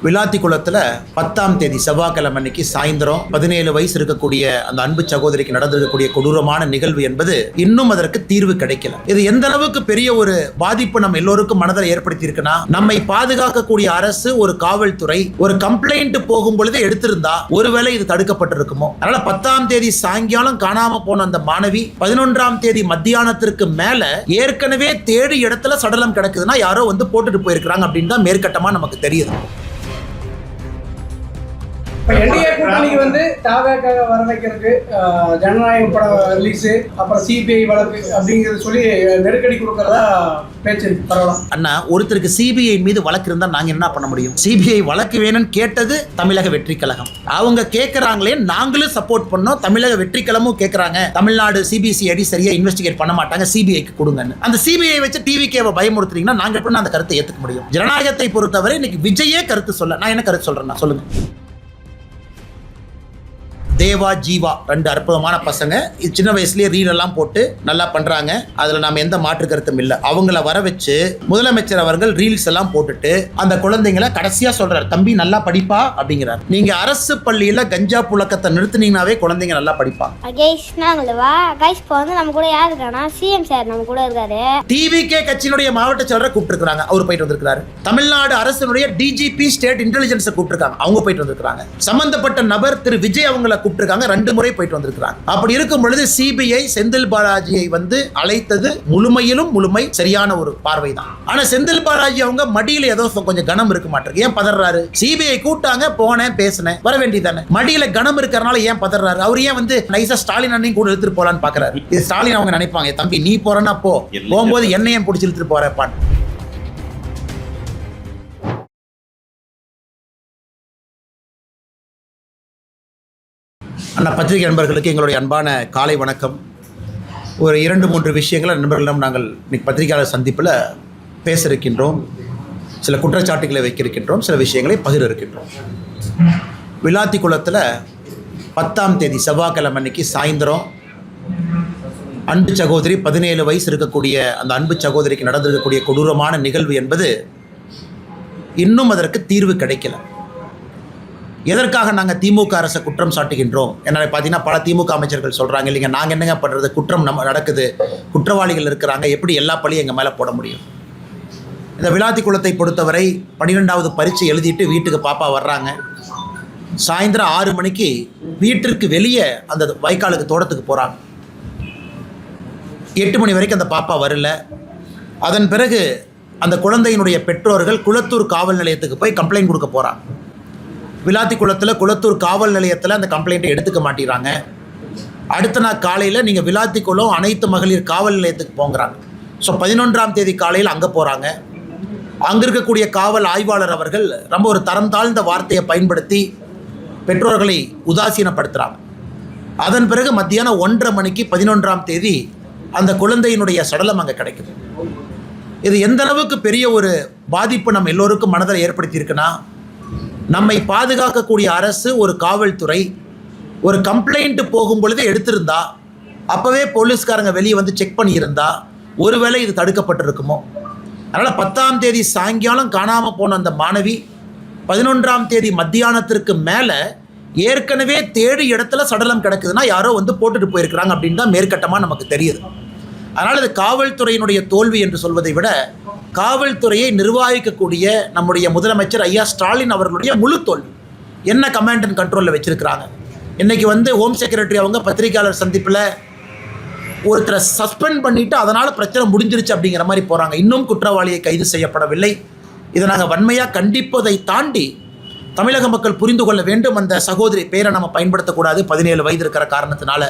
விளாத்திக்குளத்தில் 10ஆம் தேதி செவ்வாய்க்கிழமை அன்னைக்கு சாயந்தரம் 17 வயசு இருக்கக்கூடிய அந்த அன்பு சகோதரிக்கு நடந்திருக்கக்கூடிய கொடூரமான நிகழ்வு என்பது இன்னும் அதற்கு தீர்வு கிடைக்கல. இது எந்த அளவுக்கு பெரிய ஒரு பாதிப்பு நம்ம எல்லோருக்கும் மனதில் ஏற்படுத்தி இருக்குன்னா, நம்மை பாதுகாக்கக்கூடிய அரசு, ஒரு காவல்துறை ஒரு கம்ப்ளைண்ட் போகும் பொழுது எடுத்திருந்தா ஒருவேளை இது தடுக்கப்பட்டிருக்குமோ. அதனால 10ஆம் தேதி சாயங்காலம் காணாம போன அந்த மாணவி 11ஆம் தேதி மத்தியானத்திற்கு மேல ஏற்கனவே தேடி இடத்துல சடலம் கிடக்குதுன்னா யாரோ வந்து போட்டுட்டு போயிருக்காங்க அப்படின்னு தான் மேற்கட்டமா நமக்கு தெரியுது. என்டிஏ கூட்டணிக்கு வந்து தாவேக்காக வர வைக்கிறதுக்கு ஜனநாயக படம் ரிலீஸு, அப்புறம் சிபிஐ வழக்கு அப்படிங்கிறது சொல்லி நெருக்கடி கொடுக்கறதா பேச்சு பரவலாம். அண்ணா, ஒருத்தருக்கு சிபிஐ மீது வழக்கு இருந்தா நாங்க என்ன பண்ண முடியும்? சிபிஐ வழக்கு வேணும்னு கேட்டது தமிழக வெற்றி கழகம். அவங்க கேட்கறாங்களே, நாங்களும் சப்போர்ட் பண்ணோம். தமிழக வெற்றி கழகமும் கேட்கறாங்க, தமிழ்நாடு சிபிசிஐடி சரியா இன்வெஸ்டிகேட் பண்ண மாட்டாங்க, சிபிஐக்கு கொடுங்கன்னு. அந்த சிபிஐ வச்சு டிவிகேவை பயமுறுத்துறீங்கன்னா நாங்க எப்படி அந்த கருத்தை ஏத்துக்க முடியும்? ஜனநாயகத்தை பொறுத்தவரை இன்னைக்கு விஜயே கருத்து சொல்ல, நான் என்ன கருத்து சொல்றேன்னா சொல்லுங்க. தேவா, ஜீவா 2 அற்புதமான பசங்க. சின்ன வயசுலயே ரீல் எல்லாம் போட்டு நல்லா பண்றாங்க. அதுல நாம எந்த மாற்று கருத்தும் இல்லை. அவங்கள வர வச்சு முதலமைச்சர் அவர்கள் ரீல்ஸ் எல்லாம் போட்டுட்டு அந்த குழந்தைங்களை கடைசியா சொல்றாரு, தம்பி நல்லா படிப்பா அப்படிங்கிறார். நீங்க அரசு பள்ளியில கஞ்சா புழக்கத்தை நிறுத்தினீங்கன்னாவே குழந்தைங்க நல்லா படிப்பா. நம்ம கூட யாரு இருக்கானா, சிஎம் சார் நம்ம கூட இருக்காரு. டிவிகே கட்சியினுடைய மாவட்ட செயலரை கூப்பிட்டுருக்காங்க, அவர் போயிட்டு வந்திருக்காரு. தமிழ்நாடு அரசினுடைய டிஜிபி ஸ்டேட் இன்டெலிஜென்ஸ் கூப்பிட்டுருக்காங்க, அவங்க போயிட்டு வந்திருக்காங்க. சம்பந்தப்பட்ட நபர் திரு விஜய் அவங்களை கூப்பிட்டுருக்காங்க, 2 முறை போயிட்டு வந்திருக்காங்க. அப்படி இருக்கும் பொழுது சிபிஐ செந்தில் பாலாஜியை வந்து அழைத்தது முழுமை சரியான ஒரு பார்வை தான். ஆனா செந்தில் பாலாஜி அவங்க மடியில ஏதோ கொஞ்சம் கனம் இருக்க மாட்டேங்குது. ஏன் பதறாரு? சிபிஐ கூட்டாங்க, போனேன், பேசினேன், வர வேண்டியதானே. மடியில கனம் இருக்கிறனால ஏன் பதறாரு? அவர் ஏன் வந்து நைசா ஸ்டாலின் அண்ணையும் கூட இழுத்துட்டு போலான்னு பாக்குறாரு. இது ஸ்டாலின் அவங்க நினைப்பாங்க, தம்பி நீ போறன்னா போகும்போது என்னையும் பிடிச்சி இழுத்துட்டு போறப்பான். அண்ணா, பத்திரிகை நண்பர்களுக்கு எங்களுடைய அன்பான காலை வணக்கம். ஒரு 2-3 விஷயங்களை நண்பர்களிடம் நாங்கள் இன்னைக்கு பத்திரிகையாளர் சந்திப்பில் பேச இருக்கின்றோம். சில குற்றச்சாட்டுகளை வைக்க இருக்கின்றோம், சில விஷயங்களை பகிர இருக்கின்றோம். விளாத்திக்குளத்தில் 10ஆம் தேதி செவ்வாய்க்கிழமை அன்னைக்கு சாயந்தரம் அன்பு சகோதரி 17 வயசு இருக்கக்கூடிய அந்த அன்பு சகோதரிக்கு நடந்திருக்கக்கூடிய கொடூரமான நிகழ்வு என்பது இன்னும் அதற்கு தீர்வு கிடைக்கல. எதற்காக நாங்கள் திமுக அரசை குற்றம் சாட்டுகின்றோம்? என்ன பார்த்தீங்கன்னா, பல திமுக அமைச்சர்கள் சொல்கிறாங்க, இல்லைங்க நாங்கள் என்னங்க பண்ணுறது, குற்றம் நம்ம நடக்குது, குற்றவாளிகள் இருக்கிறாங்க, எப்படி எல்லா பழியும் எங்கள் மேலே போட முடியும்? இந்த விளாத்திக்குளத்தை பொறுத்தவரை 12வது பரீட்சை எழுதிட்டு வீட்டுக்கு பாப்பா வர்றாங்க. சாயந்தரம் 6 மணிக்கு வீட்டிற்கு வெளியே அந்த வைக்காலுக்கு தோட்டத்துக்கு போகிறாங்க. 8 மணி வரைக்கும் அந்த பாப்பா வரல. அதன் பிறகு அந்த குழந்தையினுடைய பெற்றோர்கள் குளத்தூர் காவல் நிலையத்துக்கு போய் கம்ப்ளைண்ட் கொடுக்க போகிறாங்க. விளாத்திக்குளத்தில் குளத்தூர் காவல் நிலையத்தில் அந்த கம்ப்ளைண்ட்டை எடுத்துக்க மாட்டேங்கிறாங்க. அடுத்த நாள் காலையில் நீங்கள் விளாத்திக்குளம் அனைத்து மகளிர் காவல் நிலையத்துக்கு போங்கிறாங்க. ஸோ 11ஆம் தேதி காலையில் அங்கே போகிறாங்க. அங்கே இருக்கக்கூடிய காவல் ஆய்வாளர் அவர்கள் ரொம்ப ஒரு தரம் தாழ்ந்த வார்த்தையை பயன்படுத்தி பெற்றோர்களை உதாசீனப்படுத்துகிறாங்க. அதன் பிறகு மத்தியானம் 1:30 மணிக்கு 11ஆம் தேதி அந்த குழந்தையினுடைய சடலம் அங்கே கிடைக்குது. இது எந்த அளவுக்கு பெரிய ஒரு பாதிப்பு நம்ம எல்லோருக்கும் மனதில் ஏற்படுத்தி இருக்குன்னா, நம்மை பாதுகாக்கக்கூடிய அரசு, ஒரு காவல்துறை ஒரு கம்ப்ளைண்ட் போகும் பொழுது எடுத்திருந்தா, அப்போவே போலீஸ்காரங்க வெளியே வந்து செக் பண்ணியிருந்தா ஒருவேளை இது தடுக்கப்பட்டிருக்குமோ. அதனால் 10ஆம் தேதி சாயங்காலம் காணாமல் போன அந்த மாணவி 11ஆம் தேதி மத்தியானத்திற்கு மேலே ஏற்கனவே தேடி இடத்துல சடலம் கிடக்குதுன்னா யாரோ வந்து போட்டுட்டு போயிருக்கிறாங்க அப்படின்னு தான் மேற்கட்டமாக நமக்கு தெரியுது. அதனால் இது காவல்துறையினுடைய தோல்வி என்று சொல்வதை விட, காவல்துறையை நிர்வகிக்கக்கூடிய நம்முடைய முதலமைச்சர் ஐயா ஸ்டாலின் அவர்களுடைய முழு தோல்வி. என்ன கமாண்ட் அண்ட் கண்ட்ரோலில் வச்சுருக்கிறாங்க. இன்றைக்கி வந்து ஹோம் செக்ரட்டரி அவங்க பத்திரிகையாளர் சந்திப்பில் ஒருத்தரை சஸ்பெண்ட் பண்ணிவிட்டு அதனால் பிரச்சனை முடிஞ்சிருச்சு அப்படிங்கிற மாதிரி போகிறாங்க. இன்னும் குற்றவாளியை கைது செய்யப்படவில்லை. இதை நாங்கள் வன்மையாக கண்டிப்பதை தாண்டி தமிழக மக்கள் புரிந்து கொள்ள வேண்டும். அந்த சகோதரி பேரை நம்ம பயன்படுத்தக்கூடாது, 17 வயது இருக்கிற காரணத்தினால.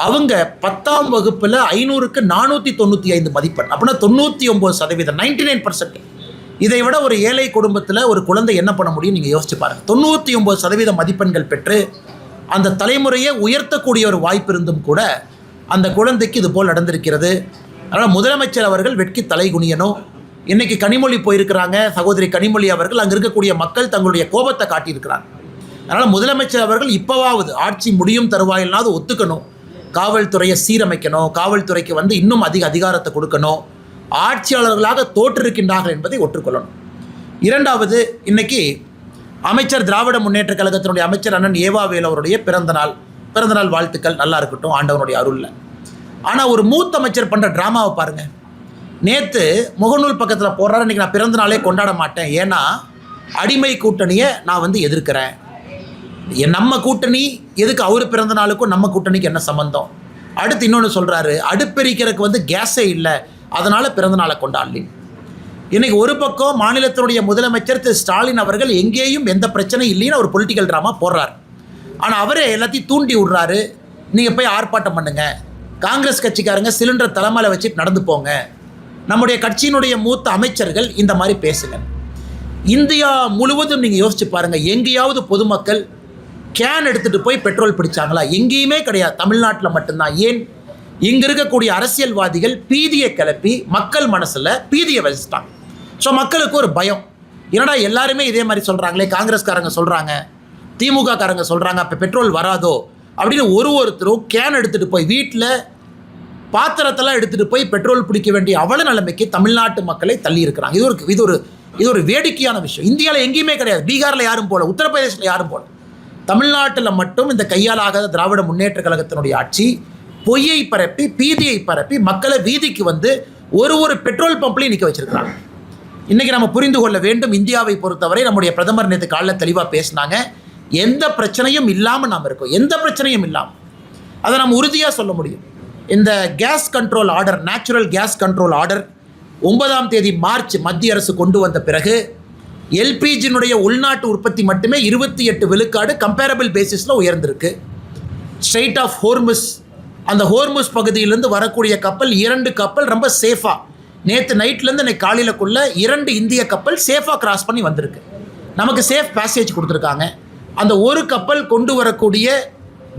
அவங்க 10ஆம் வகுப்பில் 500க்கு 495 மதிப்பெண், அப்படின்னா 99%, 99%. இதை விட ஒரு ஏழை குடும்பத்தில் ஒரு குழந்தை என்ன பண்ண முடியும் நீங்கள் யோசிச்சு பாருங்கள். 99% மதிப்பெண்கள் பெற்று அந்த தலைமுறையை உயர்த்தக்கூடிய ஒரு வாய்ப்பு இருந்தும் கூட அந்த குழந்தைக்கு இது போல் நடந்திருக்கிறது. அதனால் முதலமைச்சர் அவர்கள் வெட்கி தலை குனியணும். இன்றைக்கி கனிமொழி போயிருக்கிறாங்க, சகோதரி கனிமொழி அவர்கள் அங்கே இருக்கக்கூடிய மக்கள் தங்களுடைய கோபத்தை காட்டியிருக்கிறாங்க. அதனால் முதலமைச்சர் அவர்கள் இப்போவாவது ஆட்சி முடியும் தருவாயில்னாவது ஒத்துக்கணும், காவல்துறையை சீரமைக்கணும், காவல்துறைக்கு வந்து இன்னும் அதிக அதிகாரத்தை கொடுக்கணும், ஆட்சியாளர்களாக தோற்றிருக்கின்றார்கள் என்பதை ஒற்றுக்கொள்ளணும். இரண்டாவது, இன்னைக்கு அமைச்சர் திராவிட முன்னேற்ற கழகத்தினுடைய அமைச்சர் அண்ணன் ஏவாவேல் அவருடைய பிறந்தநாள் வாழ்த்துக்கள், நல்லா இருக்கட்டும் ஆண்டவனுடைய அருளில். ஆனால் ஒரு மூத்த அமைச்சர் பண்ணுற ட்ராமாவை பாருங்கள். நேற்று முகநூல் பக்கத்தில் போடுறாரு, இன்றைக்கி நான் பிறந்த நாளே கொண்டாட மாட்டேன், ஏன்னா அடிமை கூட்டணியை நான் எதிர்க்கிறேன். நம்ம கூட்டணி எதுக்கு, அவர் பிறந்த நாளுக்கும் நம்ம கூட்டணிக்கு என்ன சம்பந்தம்? அடுத்து இன்னொன்று சொல்கிறாரு, அடுப்பெரிக்கிறதுக்கு கேஸே இல்லை, அதனால் பிறந்த நாளை கொண்டாடலின். இன்றைக்கி ஒரு பக்கம் மாநிலத்தினுடைய முதலமைச்சர் திரு ஸ்டாலின் அவர்கள் எங்கேயும் எந்த பிரச்சனையும் இல்லைன்னு ஒரு பொலிட்டிக்கல் ட்ராமா போடுறார். ஆனால் அவரே எல்லாத்தையும் தூண்டி விடுறாரு, நீங்கள் போய் ஆர்ப்பாட்டம் பண்ணுங்கள், காங்கிரஸ் கட்சிக்காரங்க சிலிண்டர் தலைமையில் வச்சுட்டு நடந்து போங்க, நம்முடைய கட்சியினுடைய மூத்த அமைச்சர்கள் இந்த மாதிரி பேசுங்க. இந்தியா முழுவதும் நீங்கள் யோசிச்சு பாருங்கள், எங்கேயாவது பொதுமக்கள் கேன் எடுத்துகிட்டு போய் பெட்ரோல் பிடிச்சாங்களா? எங்கேயுமே கிடையாது, தமிழ்நாட்டில் மட்டும்தான். ஏன்? இங்கே இருக்கக்கூடிய அரசியல்வாதிகள் பீதியை கிளப்பி மக்கள் மனசில் பீதியை வச்சுட்டாங்க. ஸோ மக்களுக்கு ஒரு பயம், என்னடா எல்லாருமே இதே மாதிரி சொல்கிறாங்களே, காங்கிரஸ்காரங்க சொல்கிறாங்க, திமுக காரங்க சொல்கிறாங்க, அப்போ பெட்ரோல் வராதோ அப்படின்னு ஒருத்தரும் கேன் எடுத்துகிட்டு போய் வீட்டில் பாத்திரத்தெல்லாம் எடுத்துகிட்டு போய் பெட்ரோல் பிடிக்க வேண்டிய அவ்வளோ நிலைமைக்கு தமிழ்நாட்டு மக்களை தள்ளி இருக்கிறாங்க. இது ஒரு வேடிக்கையான விஷயம். இந்தியாவில் எங்கேயுமே கிடையாது. பீகாரில் யாரும் போல, உத்தரப்பிரதேசில் யாரும் போல, தமிழ்நாட்டில் மட்டும் இந்த கையால் ஆகாத திராவிட முன்னேற்ற கழகத்தினுடைய ஆட்சி பொய்யை பரப்பி பீதியை பரப்பி மக்களை வீதிக்கு ஒரு பெட்ரோல் பம்ப்லையும் நிற்க வச்சிருக்கிறாங்க. இன்றைக்கி நம்ம புரிந்து கொள்ள வேண்டும், இந்தியாவை பொறுத்தவரை நம்முடைய பிரதமர் நேற்று காலையில் தெளிவாக பேசினாங்க, எந்த பிரச்சனையும் இல்லாமல் நாம் இருக்கோம், எந்த பிரச்சனையும் இல்லாமல். அதை நம்ம உறுதியாக சொல்ல முடியும். இந்த gas control order, natural gas control order 9ஆம் தேதி மார்ச் மத்திய அரசு கொண்டு வந்த பிறகு எல்பிஜியினுடைய உள்நாட்டு உற்பத்தி மட்டுமே 28 விழுக்காடு கம்பேரபிள் பேசிஸில் உயர்ந்திருக்கு. ஸ்ட்ரெயிட் ஆஃப் ஹோர்முஸ், அந்த ஹோர்முஸ் பகுதியிலேருந்து வரக்கூடிய கப்பல் 2 கப்பல் ரொம்ப சேஃபாக நேற்று நைட்லேருந்து இன்னைக்கு காலையிலக்குள்ளே 2 இந்திய கப்பல் சேஃபாக கிராஸ் பண்ணி வந்திருக்கு. நமக்கு சேஃப் பேசேஜ் கொடுத்துருக்காங்க. அந்த ஒரு கப்பல் கொண்டு வரக்கூடிய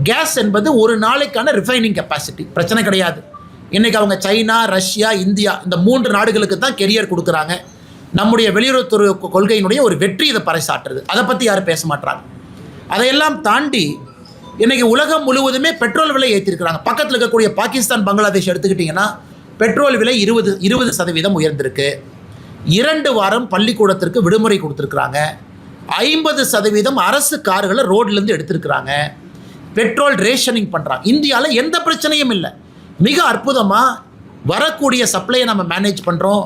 கேஸ் என்பது ஒரு நாளைக்கான ரிஃபைனிங் கெப்பாசிட்டி, பிரச்சனை கிடையாது. இன்றைக்கி அவங்க சைனா, ரஷ்யா, இந்தியா இந்த 3 நாடுகளுக்கு தான் கெரியர் கொடுக்குறாங்க. நம்முடைய வெளியுறவுத்துறை கொள்கையினுடைய ஒரு வெற்றி இதை பறைசாற்றுறது. அதை பற்றி யாரும் பேச மாட்டாங்க. அதையெல்லாம் தாண்டி இன்றைக்கி உலகம் முழுவதுமே பெட்ரோல் விலை ஏற்றிருக்கிறாங்க. பக்கத்தில் இருக்கக்கூடிய பாகிஸ்தான், பங்களாதேஷ் எடுத்துக்கிட்டிங்கன்னா பெட்ரோல் விலை 20% உயர்ந்திருக்கு. 2 வாரம் பள்ளிக்கூடத்திற்கு விடுமுறை கொடுத்துருக்குறாங்க. 50% அரசு கார்களை ரோட்லேருந்து எடுத்திருக்கிறாங்க. பெட்ரோல் ரேஷனிங் பண்ணுறாங்க. இந்தியாவில் எந்த பிரச்சனையும் இல்லை. மிக அற்புதமாக வரக்கூடிய சப்ளையை நம்ம மேனேஜ் பண்ணுறோம்.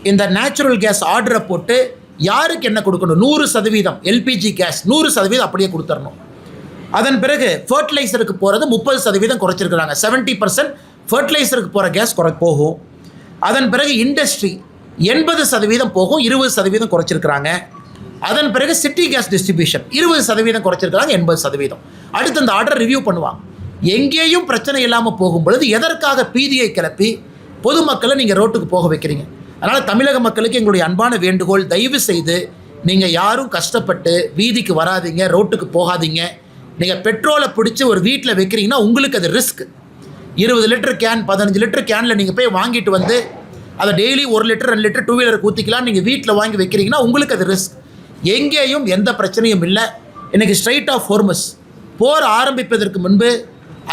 இந்த நேச்சுரல் கேஸ் ஆர்டரை போட்டு யாருக்கு என்ன கொடுக்கணும், 100% எல்பிஜி கேஸ் 100% அப்படியே கொடுத்துடணும். அதன் பிறகு ஃபர்டிலைசருக்கு போகிறது 30% குறைச்சிருக்கிறாங்க. 70% ஃபர்டிலைசருக்கு போகிற கேஸ் போகும். அதன் பிறகு இண்டஸ்ட்ரி 80% போகும், 20% குறைச்சிருக்கிறாங்க. அதன் பிறகு சிட்டி கேஸ் டிஸ்ட்ரிபியூஷன் 20% குறைச்சிருக்கிறாங்க, 80%. அடுத்து இந்த ஆர்டர் ரிவ்யூ பண்ணுவாங்க. எங்கேயும் பிரச்சனை இல்லாமல் போகும் பொழுது எதற்காக பீதியை கிளப்பி பொதுமக்களை நீங்கள் ரோட்டுக்கு போக வைக்கிறீங்க? அதனால் தமிழக மக்களுக்கு எங்களுடைய அன்பான வேண்டுகோள், தயவு செய்து நீங்கள் யாரும் கஷ்டப்பட்டு வீதிக்கு வராதிங்க, ரோட்டுக்கு போகாதீங்க. நீங்கள் பெட்ரோலை பிடிச்சி ஒரு வீட்டில் வைக்கிறீங்கன்னா உங்களுக்கு அது ரிஸ்க். 20 லிட்டர் கேன், 15 லிட்டர் கேனில் நீங்கள் போய் வாங்கிட்டு அதை டெய்லி 1 லிட்டர் 2 லிட்டர் 2 வீலருக்கு ஊற்றிக்கலாம். நீங்கள் வீட்டில் வாங்கி வைக்கிறீங்கன்னா உங்களுக்கு அது ரிஸ்க். எங்கேயும் எந்த பிரச்சனையும் இல்லை. இன்றைக்கி ஸ்ட்ரெயிட் ஆஃப் ஹோர்முஸ் போர் ஆரம்பிப்பதற்கு முன்பு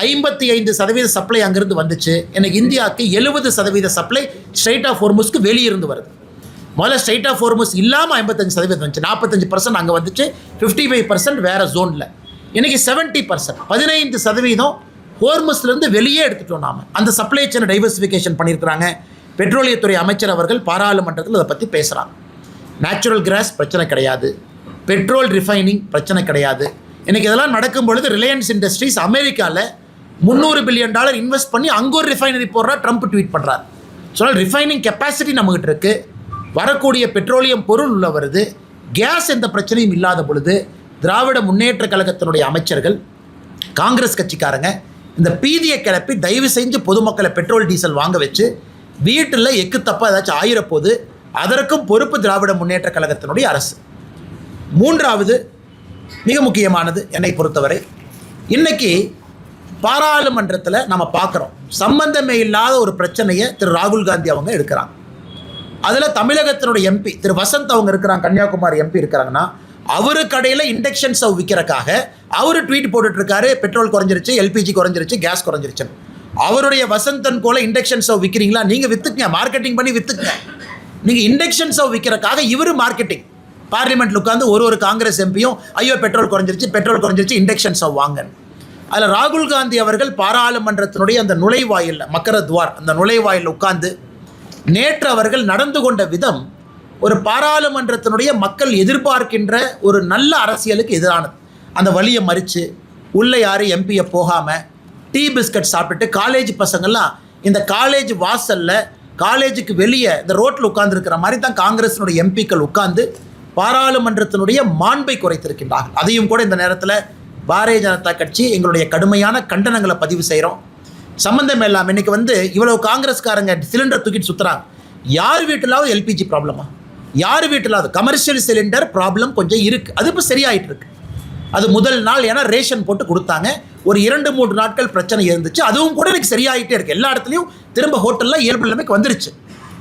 55% சப்ளை அங்கேருந்து வந்துச்சு. எனக்கு இந்தியாவுக்கு 70% சப்ளை ஸ்ட்ரெயிட் ஆஃப் ஹோர்முஸ்க்கு வெளியிருந்து வருது. முதல்ல ஸ்ட்ரெயிட் ஆஃப் ஹோர்முஸ் இல்லாமல் 55% வந்துச்சு, 45% அங்கே வந்துச்சு, 55% வேறு ஜோனில். இன்றைக்கி 70%, 15% ஹோர்முஸ்லேருந்து வெளியே எடுத்துட்டோம். நாம் அந்த சப்ளை செயினை டைவர்சிஃபிகேஷன் பண்ணியிருக்கிறாங்க. பெட்ரோலியத்துறை அமைச்சர் அவர்கள் பாராளுமன்றத்தில் அதை பற்றி பேசுகிறாங்க. நேச்சுரல் கேஸ் பிரச்சனை கிடையாது, பெட்ரோல் ரிஃபைனிங் பிரச்சனை கிடையாது. இன்றைக்கி இதெல்லாம் நடக்கும் பொழுது ரிலையன்ஸ் இண்டஸ்ட்ரீஸ் அமெரிக்காவில் $300 பில்லியன் இன்வெஸ்ட் பண்ணி அங்கே ஒரு ரிஃபைனரி போடுறா, ட்ரம்ப் ட்வீட் பண்ணுறார். ஸோ ரிஃபைனிங் கெப்பாசிட்டி நம்மகிட்ட இருக்குது. வரக்கூடிய பெட்ரோலியம் பொருள் உள்ள வருது. கேஸ் எந்த பிரச்சனையும் இல்லாத பொழுது திராவிட முன்னேற்ற கழகத்தினுடைய அமைச்சர்கள், காங்கிரஸ் கட்சிக்காரங்க இந்த பீதியை கிளப்பி தயவு செஞ்சு பொதுமக்களை பெட்ரோல் டீசல் வாங்க வச்சு வீட்டில் எக்கு தப்பாக ஏதாச்சும் ஆயிரப்போது அதற்கும் பொறுப்பு திராவிட முன்னேற்ற கழகத்தினுடைய அரசு. 3வது மிக முக்கியமானது என்னை பொறுத்தவரை, இன்றைக்கி பாராளுமன்றத்தில் நம்ம பார்க்குறோம், சம்பந்தமே இல்லாத ஒரு பிரச்சனையை திரு ராகுல் காந்தி அவங்க எடுக்கிறாங்க. அதில் தமிழகத்தினுடைய எம்பி திரு வசந்த் அவங்க இருக்கிறாங்க, கன்னியாகுமரி எம்பி இருக்கிறாங்கன்னா, அவரு கடையில் இண்டக்ஷன் ஸ்டவ் விற்கிறக்காக அவர் ட்வீட் போட்டுட்ருக்காரு, பெட்ரோல் குறைஞ்சிருச்சு, எல்பிஜி குறைஞ்சிருச்சு, கேஸ் குறைஞ்சிருச்சுன்னு. அவருடைய வசந்தன் போல இண்டக்ஷன் ஸ்டவ் விற்கிறீங்களா? நீங்கள் விற்றுக்குங்க, மார்க்கெட்டிங் பண்ணி விற்றுக்குங்க. நீங்கள் இண்டக்ஷன் ஸ்டவ் விற்கிறக்காக இவர் மார்க்கெட்டிங், பார்லிமெண்ட்டில் உட்காந்து ஒரு காங்கிரஸ் எம்பியும் ஐயோ பெட்ரோல் குறைஞ்சிருச்சு இண்டக்ஷன்ஸை வாங்க. அதில் ராகுல் காந்தி அவர்கள் பாராளுமன்றத்தினுடைய அந்த நுழைவாயில் மக்கரத்வார் அந்த நுழைவாயில் உட்கார்ந்து நேற்று அவர்கள் நடந்து கொண்ட விதம் ஒரு பாராளுமன்றத்தினுடைய மக்கள் எதிர்பார்க்கின்ற ஒரு நல்ல அரசியலுக்கு எதிரானது. அந்த வழியை மறித்து உள்ளே யாரும் எம்பியை போகாமல் டீ பிஸ்கட் சாப்பிட்டுட்டு காலேஜ் பசங்கள்லாம் இந்த காலேஜ் வாசலில் காலேஜுக்கு வெளியே இந்த ரோட்டில் உட்கார்ந்துருக்கிற மாதிரி தான் காங்கிரஸினுடைய எம்பிக்கள் உட்கார்ந்து பாராளுமன்றத்தினுடைய மாண்பை குறைத்திருக்கின்றார்கள். அதையும் கூட இந்த நேரத்தில் பாரதிய ஜனதா கட்சி எங்களுடைய கடுமையான கண்டனங்களை பதிவு செய்கிறோம். சம்மந்தம் இல்லாமல் இன்றைக்கி இவ்வளவு காங்கிரஸ்காரங்க சிலிண்டர் தூக்கிட்டு சுற்றுறாங்க. யார் வீட்டிலாவது எல்பிஜி ப்ராப்ளமா? யார் வீட்டிலாவது கமர்ஷியல் சிலிண்டர் ப்ராப்ளம் கொஞ்சம் இருக்குது. அது இப்போ சரியாயிட்டு இருக்கு. அது முதல் நாள் ஏன்னா ரேஷன் போட்டு கொடுத்தாங்க. ஒரு 2-3 நாட்கள் பிரச்சனை இருந்துச்சு. அதுவும் கூட எனக்கு சரியாயிட்டே இருக்குது. எல்லா இடத்துலையும் திரும்ப ஹோட்டலில் இயல்பு நிலைமைக்கு வந்துருச்சு.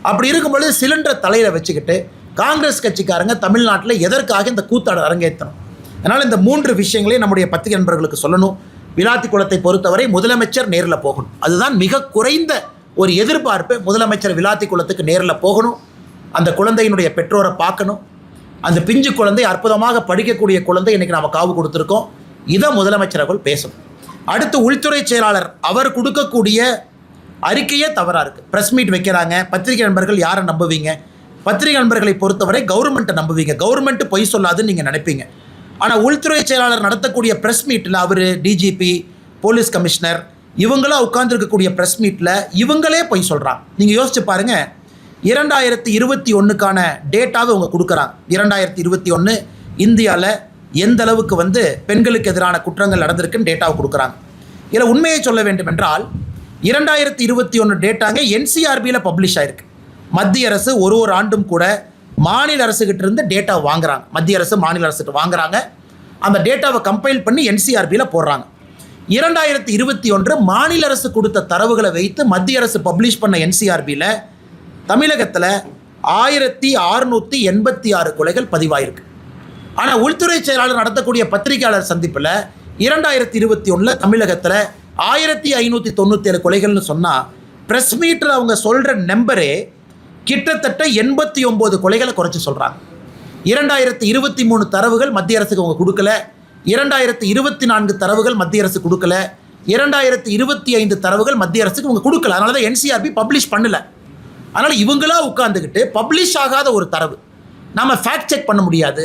அப்படி இருக்கும்பொழுது சிலிண்டர் தலையில் வச்சுக்கிட்டு காங்கிரஸ் கட்சிக்காரங்க தமிழ்நாட்டில் எதற்காக இந்த கூத்தாட அரங்கேற்றணும்? அதனால் இந்த 3 விஷயங்களையும் நம்முடைய பத்திரிகை நண்பர்களுக்கு சொல்லணும். விளாத்திக்குளத்தை பொறுத்தவரை முதலமைச்சர் நேரில் போகணும். அதுதான் மிக குறைந்த ஒரு எதிர்பார்ப்பு. முதலமைச்சர் விளாத்திக்குளத்துக்கு நேரில் போகணும். அந்த குழந்தையினுடைய பெற்றோரை பார்க்கணும். அந்த பிஞ்சு குழந்தை அற்புதமாக படிக்கக்கூடிய குழந்தை இன்றைக்கி நம்ம காவு கொடுத்துருக்கோம். இதை முதலமைச்சர் அவர்கள் பேசணும். அடுத்து உள்துறை செயலாளர் அவர் கொடுக்கக்கூடிய அறிக்கையே தவறாக இருக்குது. ப்ரெஸ் மீட் வைக்கிறாங்க. பத்திரிகை நண்பர்கள் யாரை நம்புவீங்க? பத்திரிகை நண்பர்களை பொறுத்தவரை கவர்மெண்ட்டை நம்புவீங்க. கவர்மெண்ட்டு பொய் சொல்லாதுன்னு நீங்கள் நினைப்பீங்க. ஆனால் உள்துறை செயலாளர் நடத்தக்கூடிய ப்ரெஸ் மீட்டில் அவர் டிஜிபி போலீஸ் கமிஷனர் இவங்களாம் உட்கார்ந்துருக்கக்கூடிய ப்ரெஸ் மீட்டில் இவங்களே பொய் சொல்கிறாங்க. நீங்கள் யோசிச்சு பாருங்கள். 2021க்கான டேட்டாவை அவங்க கொடுக்குறாங்க. 2021 இந்தியாவில் எந்த அளவுக்கு பெண்களுக்கு எதிரான குற்றங்கள் நடந்திருக்குன்னு டேட்டாவை கொடுக்குறாங்க. இதில் உண்மையை சொல்ல வேண்டும் என்றால் 2021 டேட்டாங்க NCRBயில் பப்ளிஷ் ஆகிருக்கு. மத்திய அரசு ஒரு ஆண்டும் கூட மாநில அரசுகிட்ட இருந்து டேட்டா வாங்குறாங்க. மத்திய அரசு மாநில அரசுகிட்ட வாங்குறாங்க. அந்த டேட்டாவை கம்பைல் பண்ணி NCRBயில் போடுறாங்க. 2021 மாநில அரசு கொடுத்த தரவுகளை வைத்து மத்திய அரசு பப்ளிஷ் பண்ண NCRBயில் தமிழகத்தில் 1686 கொலைகள் பதிவாயிருக்கு. ஆனால் உள்துறை செயலாளர் நடத்தக்கூடிய பத்திரிகையாளர் சந்திப்பில் 2021 தமிழகத்தில் 1597 கொலைகள்னு சொன்னால் ப்ரெஸ் மீட்டில் அவங்க சொல்கிற நம்பரே கிட்டத்தட்ட 89 கொலைகளை குறைச்சி சொல்கிறாங்க. 2023 தரவுகள் மத்திய அரசுக்கு அவங்க கொடுக்கல. 2024 தரவுகள் மத்திய அரசு கொடுக்கல. 2025 தரவுகள் மத்திய அரசுக்கு அவங்க கொடுக்கல. அதனால தான் NCRB பப்ளிஷ் பண்ணலை. அதனால் இவங்களா உட்கார்ந்துக்கிட்டு பப்ளிஷ் ஆகாத ஒரு தரவு நம்ம ஃபேக்ட் செக் பண்ண முடியாது.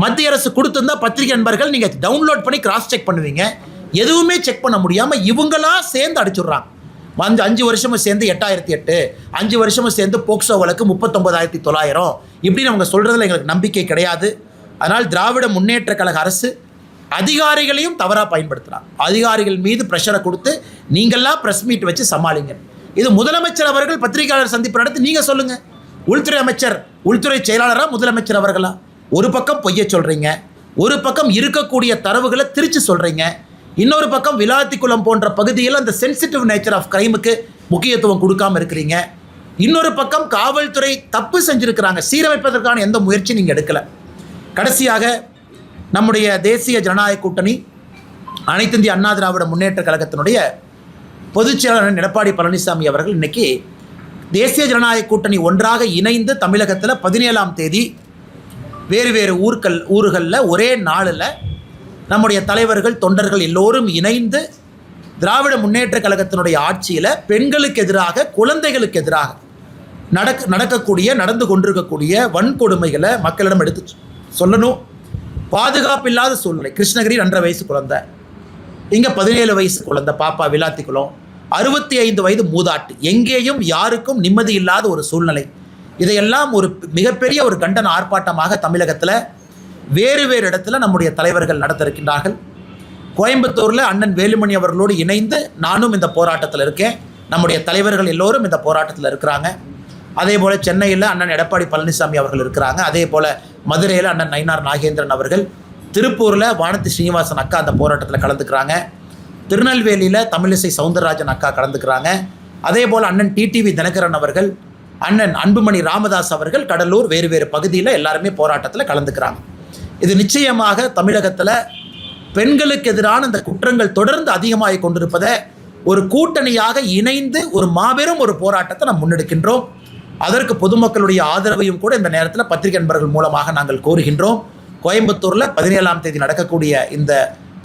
மத்திய அரசு கொடுத்துருந்தா பத்திரிகை நண்பர்கள் நீங்கள் டவுன்லோட் பண்ணி கிராஸ் செக் பண்ணுவீங்க. எதுவுமே செக் பண்ண முடியாமல் இவங்களா சேர்ந்து அடிச்சுடுறாங்க. 5 வருஷமும் சேர்ந்து 8008, 5 வருஷமும் சேர்ந்து போக்சோ வழக்கு 39,900 இப்படின்னு அவங்க சொல்கிறதுல எங்களுக்கு நம்பிக்கை கிடையாது. அதனால் திராவிட முன்னேற்ற கழக அரசு அதிகாரிகளையும் தவறாக பயன்படுத்துகிறாங்க. அதிகாரிகள் மீது ப்ரெஷரை கொடுத்து நீங்கள்லாம் ப்ரெஸ் மீட் வச்சு சமாளிங்க. இது முதலமைச்சர் அவர்கள் பத்திரிகையாளர் சந்திப்பு நடத்தி நீங்கள் சொல்லுங்கள். உள்துறை அமைச்சர் உள்துறை செயலாளராக முதலமைச்சர் அவர்களா? ஒரு பக்கம் பொய்ய சொல்கிறீங்க, ஒரு பக்கம் இருக்கக்கூடிய தரவுகளை திரிச்சு சொல்கிறீங்க, இன்னொரு பக்கம் விளாத்திக்குளம் போன்ற பகுதியில் அந்த சென்சிட்டிவ் நேச்சர் ஆஃப் கிரைமுக்கு முக்கியத்துவம் கொடுக்காமல் இருக்கிறீங்க. இன்னொரு பக்கம் காவல்துறை தப்பு செஞ்சுருக்கிறாங்க, சீரமைப்பதற்கான எந்த முயற்சி நீங்கள் எடுக்கலை. கடைசியாக நம்முடைய தேசிய ஜனநாயக கூட்டணி அனைத்து இந்திய அண்ணா திராவிட முன்னேற்ற கழகத்தினுடைய பொதுச் செயலாளர் எடப்பாடி பழனிசாமி அவர்கள் இன்றைக்கி தேசிய ஜனநாயக கூட்டணி ஒன்றாக இணைந்து தமிழகத்தில் 17ஆம் தேதி வேறு ஊர்களில் ஒரே நாளில் நம்முடைய தலைவர்கள் தொண்டர்கள் எல்லோரும் இணைந்து திராவிட முன்னேற்ற கழகத்தினுடைய ஆட்சியில் பெண்களுக்கு எதிராக குழந்தைகளுக்கு எதிராக நடந்து கொண்டிருக்கக்கூடிய வன்கொடுமைகளை மக்களிடம் எடுத்து சொல்லணும். பாதுகாப்பில்லாத சூழ்நிலை. கிருஷ்ணகிரி 2.5 வயசு குழந்தை, இங்கே 17 வயசு குழந்தை பாப்பா விளாத்திக்குளம், 65 வயது மூதாட்டி, எங்கேயும் யாருக்கும் நிம்மதி இல்லாத ஒரு சூழ்நிலை. இதையெல்லாம் ஒரு மிகப்பெரிய ஒரு கண்டன ஆர்ப்பாட்டமாக தமிழகத்தில் வேறு இடத்துல நம்முடைய தலைவர்கள் நடத்திருக்கின்றார்கள். கோயம்புத்தூரில் அண்ணன் வேலுமணி அவர்களோடு இணைந்து நானும் இந்த போராட்டத்தில் இருக்கேன். நம்முடைய தலைவர்கள் எல்லோரும் இந்த போராட்டத்தில் இருக்கிறாங்க. அதே போல் சென்னையில் அண்ணன் எடப்பாடி பழனிசாமி அவர்கள் இருக்கிறாங்க. அதே போல் மதுரையில் அண்ணன் நயினார் நாகேந்திரன் அவர்கள், திருப்பூரில் வானதி ஸ்ரீனிவாசன் அக்கா அந்த போராட்டத்தில் கலந்துக்கிறாங்க, திருநெல்வேலியில் தமிழிசை சவுந்தரராஜன் அக்கா கலந்துக்கிறாங்க. அதே போல் அண்ணன் டிடிவி தினகரன் அவர்கள், அண்ணன் அன்புமணி ராமதாஸ் அவர்கள் கடலூர் வேறு பகுதியில் எல்லாருமே போராட்டத்தில் கலந்துக்கிறாங்க. இது நிச்சயமாக தமிழகத்தில் பெண்களுக்கு எதிரான இந்த குற்றங்கள் தொடர்ந்து அதிகமாகி கொண்டிருப்பதை ஒரு கூட்டணியாக இணைந்து ஒரு மாபெரும் ஒரு போராட்டத்தை நாம் முன்னெடுக்கின்றோம். அதற்கு பொதுமக்களுடைய ஆதரவையும் கூட இந்த நேரத்தில் பத்திரிகை நண்பர்கள் மூலமாக நாங்கள் கோருகின்றோம். கோயம்புத்தூரில் 17ஆம் தேதி நடக்கக்கூடிய இந்த